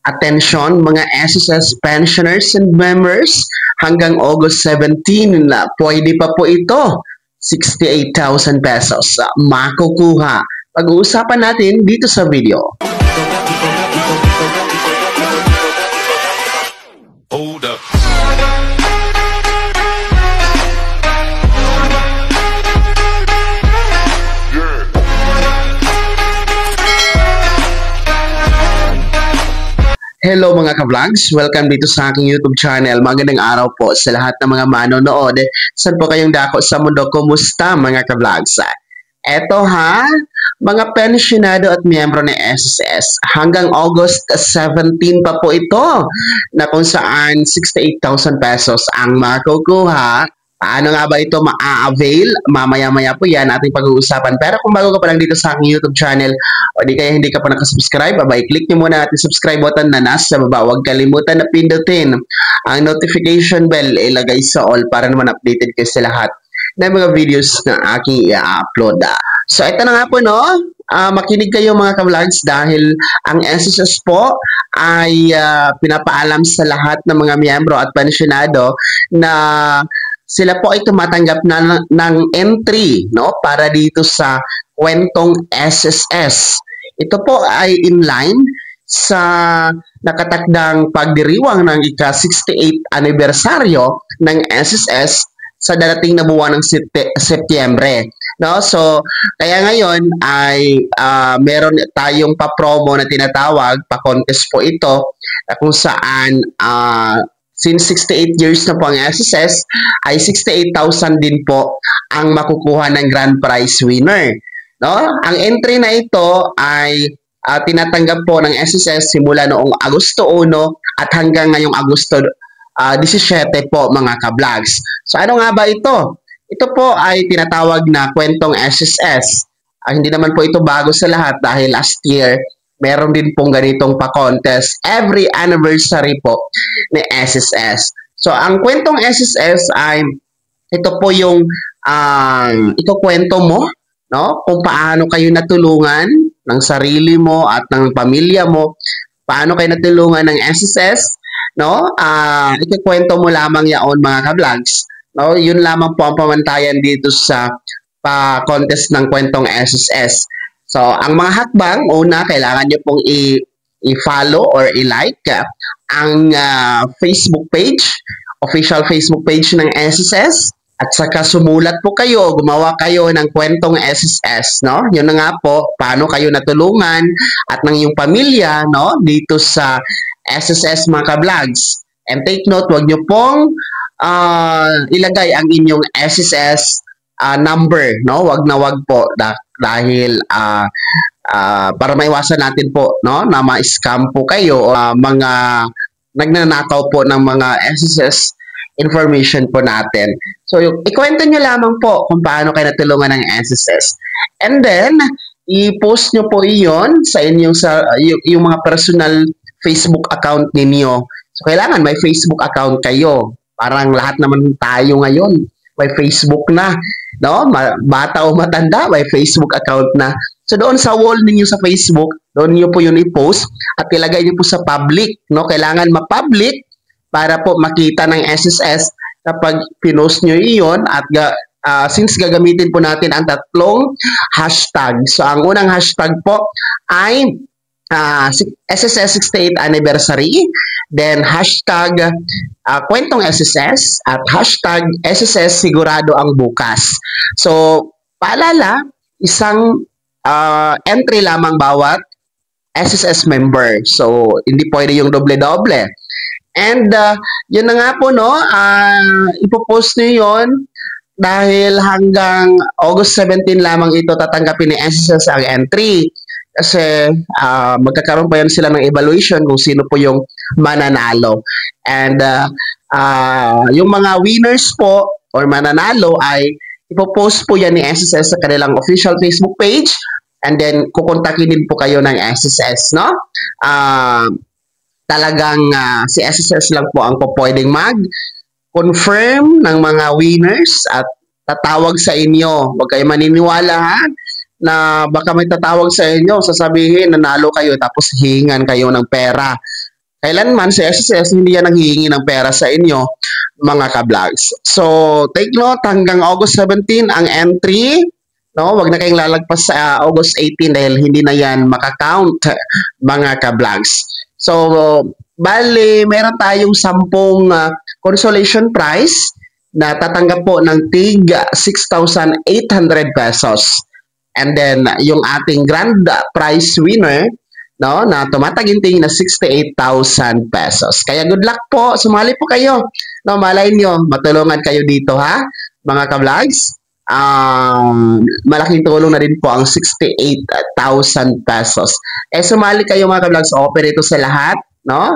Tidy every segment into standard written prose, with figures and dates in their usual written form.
Attention mga SSS pensioners and members, hanggang August 17 na pwede pa po ito. 68,000 pesos makukuha. Pag-uusapan natin dito sa video. Hold up. Hello mga ka-vlogs! Welcome dito sa aking YouTube channel. Magandang araw po sa lahat ng mga manonood. Saan po kayong dako sa mundo? Kumusta mga ka-vlogs? Eto mga pensyonado at miyembro ng SSS. Hanggang August 17 pa po ito na kung saan 68,000 pesos ang makukuha. Paano nga ba ito ma-avail? Mamaya-maya po yan ating pag-uusapan. Pero kung bago ka pa lang dito sa aking YouTube channel o di kaya hindi ka pa nakasubscribe, i-click nyo muna ating subscribe button na nasa baba. Huwag kalimutan na pindutin ang notification bell, ilagay sa all para naman updated kayo sa lahat ng mga videos na aking i-upload. So ito na nga po makinig kayo mga ka-vlogs dahil ang SSS po ay pinapaalam sa lahat ng mga miyembro at pensyonado na sila po ay tumatanggap ng entry para dito sa kwentong SSS. Ito po ay in line sa nakatakdang pagdiriwang ng ika-68 anibersaryo ng SSS sa darating na buwan ng Setyembre. So, kaya ngayon ay meron tayong pa-promo na tinatawag, pa-contest po ito, kung saan since 68 years na po ang SSS, ay 68,000 din po ang makukuha ng grand prize winner. Ang entry na ito ay tinatanggap po ng SSS simula noong Agosto 1 at hanggang ngayong Agosto 17 po mga ka-vlogs. So ano nga ba ito? Ito po ay tinatawag na kwentong SSS. Hindi naman po ito bago sa lahat dahil last year meron din pong ganitong pa-contest every anniversary po ni SSS. So, ang kwentong SSS ay ito po yung ikukwento mo, kung paano kayo natulungan ng sarili mo at ng pamilya mo, paano kayo natulungan ng SSS, ikukwento mo lamang yaon mga ka-vlogs. Yun lamang po ang pamantayan dito sa pa-contest ng kwentong SSS. So, ang mga hakbang, una, kailangan nyo pong i-follow or i-like ang Facebook page, official Facebook page ng SSS. At saka sumulat po kayo, gumawa kayo ng kwentong SSS, Yun na nga po, paano kayo natulungan at ng iyong pamilya, dito sa SSS mga ka-vlogs. And take note, wag nyo pong ilagay ang inyong SSS number, wag na wag po dahil para maiwasan natin po na ma-scam po kayo o mga nagnanakaw po ng mga SSS information po natin. So ikwento nyo lamang po kung paano kayo natulungan ng SSS. And then i-post nyo po iyon sa inyong yung mga personal Facebook account ninyo. So kailangan may Facebook account kayo. Parang lahat naman tayo ngayon may Facebook na, bata o matanda, may Facebook account na. So doon sa wall ninyo sa Facebook, doon niyo po yun i-post at ilagay niyo po sa public, Kailangan ma-public para po makita ng SSS kapag pinost niyo iyon at since gagamitin po natin ang tatlong hashtag. So ang unang hashtag po ay SSS 68th anniversary, then hashtag kwentong SSS at hashtag SSS sigurado ang bukas. So paalala, isang entry lamang bawat SSS member. So hindi pwede yung doble-doble. And yun na nga po ipopost nyo yun dahil hanggang August 17 lamang ito tatanggapin ni SSS ang entry. Kasi magkakaroon pa yan sila ng evaluation kung sino po yung mananalo. And yung mga winners po or mananalo ay ipopost po yan ni SSS sa kanilang official Facebook page and then kukontakin din po kayo ng SSS, talagang si SSS lang po ang pwedeng mag-confirm ng mga winners at tatawag sa inyo. Huwag kayo maniniwala na baka may tatawag sa inyo, sasabihin nanalo kayo tapos hihingan kayo ng pera. Kailanman si SSS hindi yan nanghihingi ng pera sa inyo, mga ka-vlogs. So, take note, hanggang August 17 ang entry. No, wag na kayong lalagpas sa August 18 dahil hindi na yan makakount, mga ka-vlogs. So, bali, meron tayong 10 consolation prize na tatanggap po ng tig 6,800 pesos. And then, yung ating grand prize winner, no, na tumataginting na 68,000 pesos. Kaya good luck po, sumali po kayo. No, malay nyo, matulungan kayo dito ha, mga ka-vlogs. Malaking tulong na rin po ang 68,000 pesos. Eh, sumali kayo mga ka-vlogs, open ito sa lahat, no?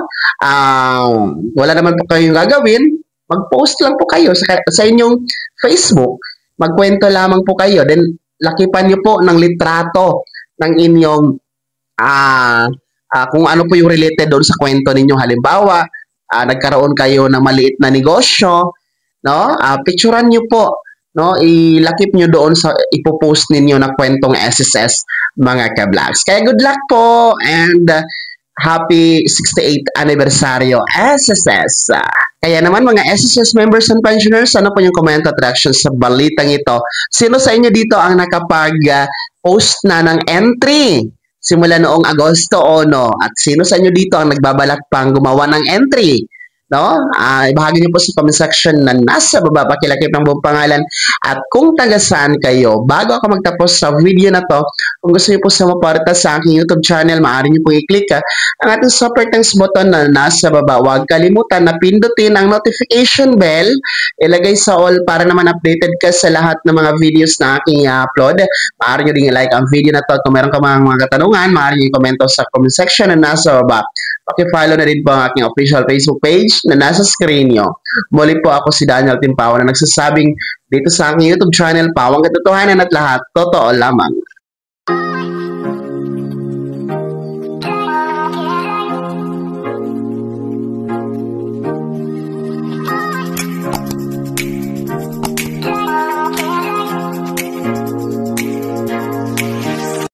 Wala naman po kayong gagawin, mag-post lang po kayo sa inyong Facebook. Magkwento lamang po kayo, then lakipan nyo po ng litrato ng inyong kung ano po yung related doon sa kwento ninyo. Halimbawa, nagkaroon kayo ng maliit na negosyo, no? Picturean nyo po, no? Ilakip nyo doon sa ipopost ninyo na kwentong SSS, mga ka-vlogs. Kaya good luck po and happy 68th anniversaryo SSS. Kaya naman mga SSS members and pensioners, ano po yung comment at reaction sa balitang ito? Sino sa inyo dito ang nakapag-post na ng entry simula noong Agosto 1? At sino sa inyo dito ang nagbabalak pang gumawa ng entry? No? Ibahagi niyo po sa comment section na nasa baba, pakilakip ng buong pangalan at kung taga saan kayo. Bago ako magtapos sa video na to, kung gusto niyo po sumuporta sa aking YouTube channel, maaari niyo po i-click ang ating super thanks button na nasa baba. Huwag kalimutan na pindutin ang notification bell, ilagay sa all para naman updated ka sa lahat ng mga videos na aking upload. Maaari niyo din i-like ang video na to. Kung meron ka mga katanungan, maaari niyo i-komento sa comment section na nasa baba. Paki-follow na rin po ang aking official Facebook page na nasa screen nyo. Muli po ako si Daniel Timpawan na nagsasabing dito sa aking YouTube channel, Pawang Katotohanan at lahat, totoo lamang.